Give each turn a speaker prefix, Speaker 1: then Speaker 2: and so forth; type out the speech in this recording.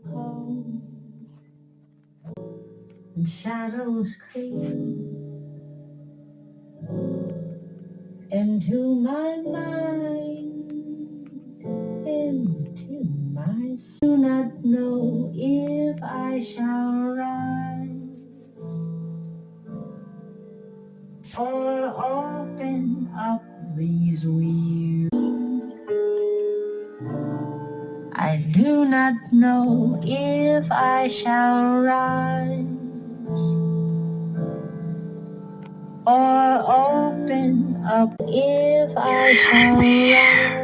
Speaker 1: pose and shadows creep into my mind, into my soul. Do not know if I shall rise or open up these wheels. I do not know if I shall rise or open up if I shall rise.